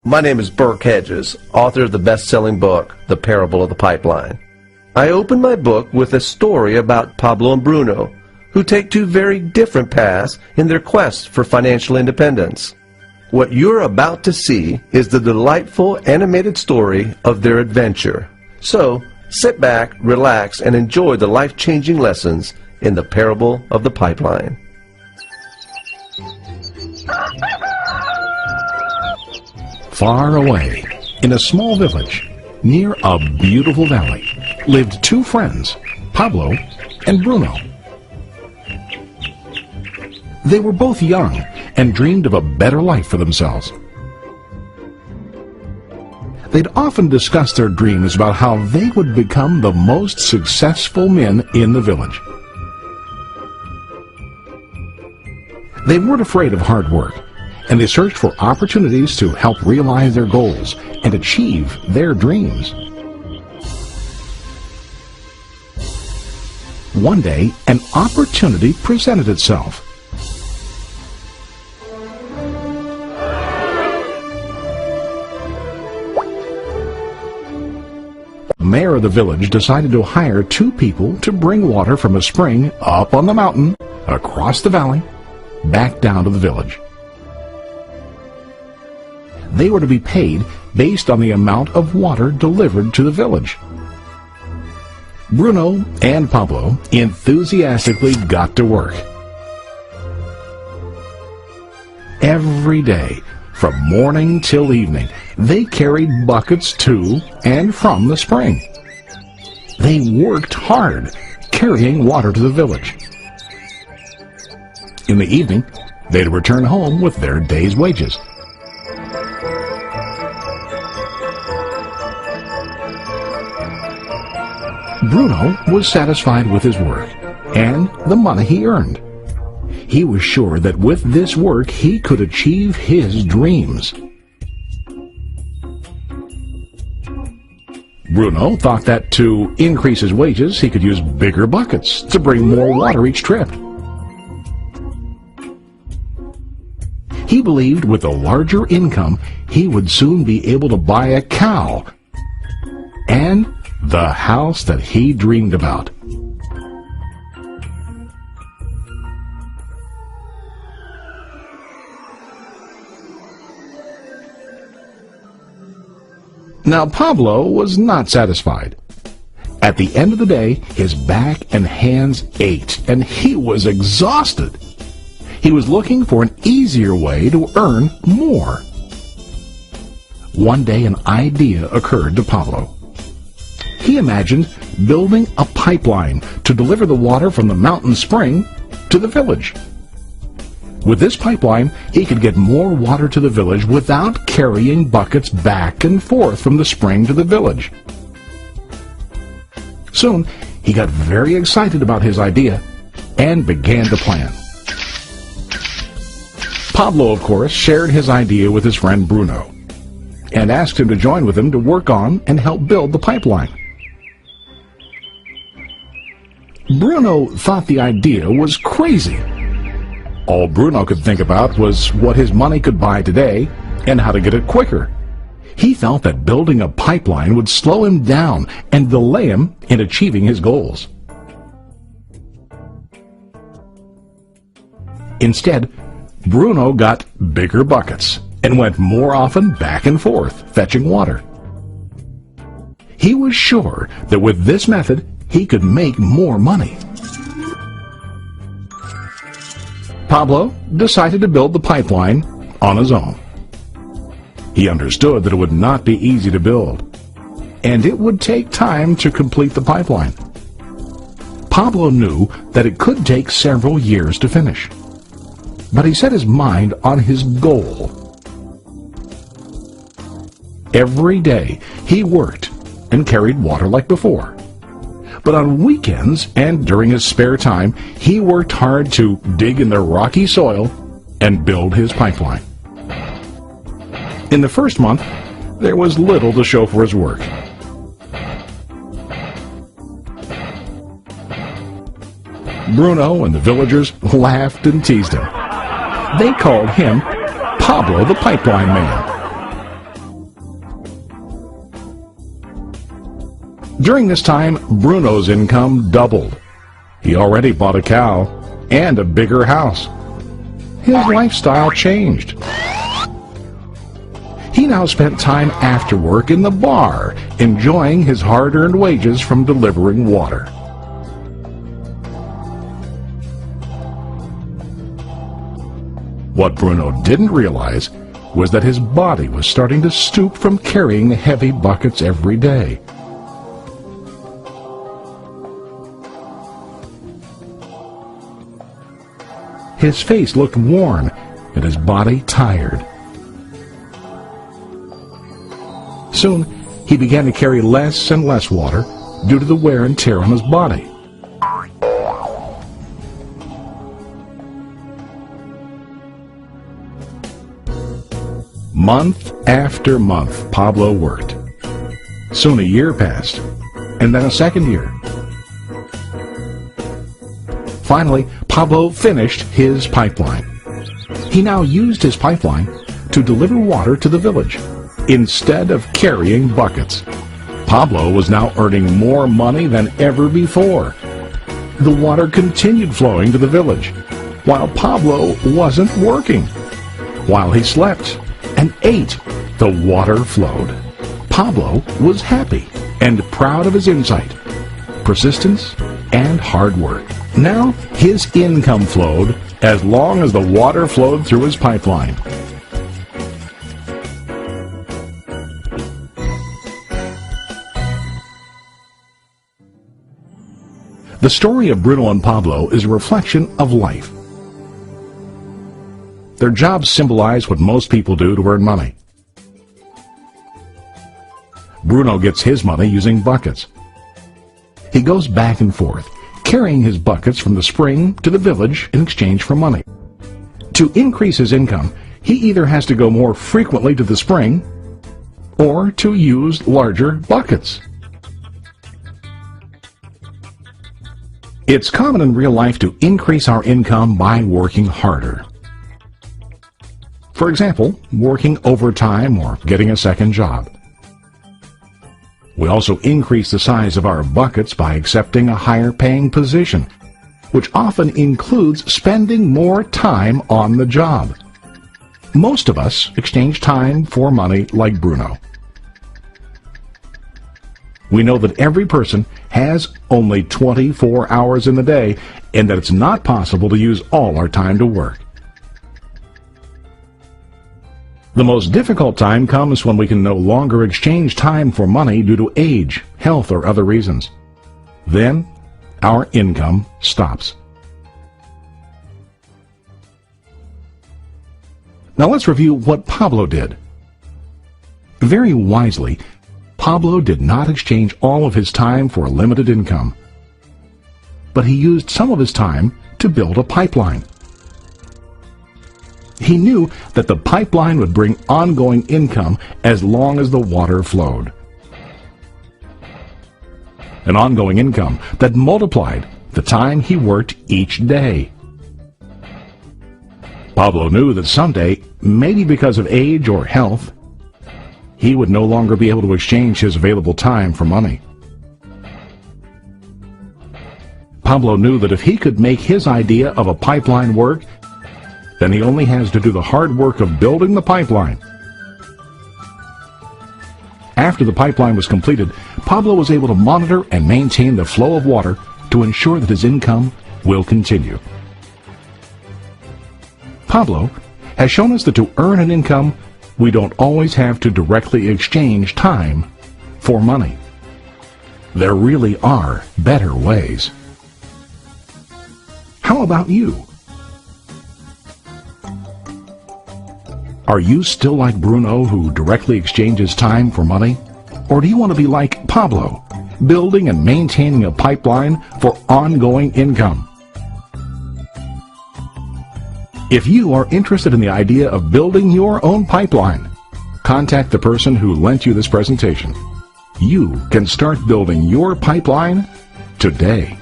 My name is Burke Hedges, author of the best-selling book, The Parable of the Pipeline. I open my book with a story about Pablo and Bruno, who take two very different paths in their quest for financial independence. What you're about to see is the delightful animated story of their adventure. So, sit back, relax, and enjoy the life-changing lessons in The Parable of the Pipeline. Far away, in a small village, near a beautiful valley, lived two friends, Pablo and Bruno. They were both young and dreamed of a better life for themselves. They'd often discussed their dreams about how they would become the most successful men in the village. They weren't afraid of hard work, and they searched for opportunities to help realize their goals and achieve their dreams. One day, an opportunity presented itself. The mayor of the village decided to hire two people to bring water from a spring up on the mountain, across the valley, back down to the village. They were to be paid based on the amount of water delivered to the village. Bruno and Pablo enthusiastically got to work. Every day, from morning till evening, they carried buckets to and from the spring. They worked hard, carrying water to the village. In the evening, they'd return home with their day's wages. Bruno was satisfied with his work and the money he earned. He was sure that with this work he could achieve his dreams. Bruno thought that to increase his wages he could use bigger buckets to bring more water each trip. He believed with a larger income he would soon be able to buy a cow and the house that he dreamed about. Now Pablo was not satisfied. At the end of the day, his back and hands ached, and he was exhausted. He was looking for an easier way to earn more. One day an idea occurred to Pablo. He imagined building a pipeline to deliver the water from the mountain spring to the village. With this pipeline, he could get more water to the village without carrying buckets back and forth from the spring to the village. Soon, he got very excited about his idea and began to plan. Pablo, of course, shared his idea with his friend Bruno and asked him to join with him to work on and help build the pipeline. Bruno thought the idea was crazy. All Bruno could think about was what his money could buy today and how to get it quicker. He felt that building a pipeline would slow him down and delay him in achieving his goals. Instead, Bruno got bigger buckets and went more often back and forth, fetching water. He was sure that with this method, he could make more money. Pablo decided to build the pipeline on his own. He understood that it would not be easy to build, and it would take time to complete the pipeline. Pablo knew that it could take several years to finish, but he set his mind on his goal. Every day he worked and carried water like before. But on weekends and during his spare time, he worked hard to dig in the rocky soil and build his pipeline. In the first month, there was little to show for his work. Bruno and the villagers laughed and teased him. They called him Pablo the Pipeline Man. During this time, Bruno's income doubled. He already bought a cow and a bigger house. His lifestyle changed. He now spent time after work in the bar, enjoying his hard-earned wages from delivering water. What Bruno didn't realize was that his body was starting to stoop from carrying heavy buckets every day. His face looked worn and his body tired. Soon, he began to carry less and less water due to the wear and tear on his body. Month after month, Pablo worked. Soon a year passed, and then a second year. Finally, Pablo finished his pipeline. He now used his pipeline to deliver water to the village instead of carrying buckets. Pablo was now earning more money than ever before. The water continued flowing to the village, while Pablo wasn't working. While he slept and ate, the water flowed. Pablo was happy and proud of his insight, persistence, and hard work. Now his income flowed as long as the water flowed through his pipeline. The story of Bruno and Pablo is a reflection of life. Their jobs symbolize what most people do to earn money. Bruno gets his money using buckets. He goes back and forth, carrying his buckets from the spring to the village in exchange for money. To increase his income, he either has to go more frequently to the spring or to use larger buckets. It's common in real life to increase our income by working harder. For example, working overtime or getting a second job. We also increase the size of our buckets by accepting a higher paying position, which often includes spending more time on the job. Most of us exchange time for money like Bruno. We know that every person has only 24 hours in the day and that it's not possible to use all our time to work. The most difficult time comes when we can no longer exchange time for money due to age, health, or other reasons. Then, our income stops. Now let's review what Pablo did. Very wisely, Pablo did not exchange all of his time for a limited income, but he used some of his time to build a pipeline. He knew that the pipeline would bring ongoing income as long as the water flowed. An ongoing income that multiplied the time he worked each day. Pablo knew that someday, maybe because of age or health, he would no longer be able to exchange his available time for money. Pablo knew that if he could make his idea of a pipeline work, then he only has to do the hard work of building the pipeline. After the pipeline was completed, Pablo was able to monitor and maintain the flow of water to ensure that his income will continue. Pablo has shown us that to earn an income, we don't always have to directly exchange time for money. There really are better ways. How about you? Are you still like Bruno, who directly exchanges time for money? Or do you want to be like Pablo, building and maintaining a pipeline for ongoing income? If you are interested in the idea of building your own pipeline, contact the person who lent you this presentation. You can start building your pipeline today.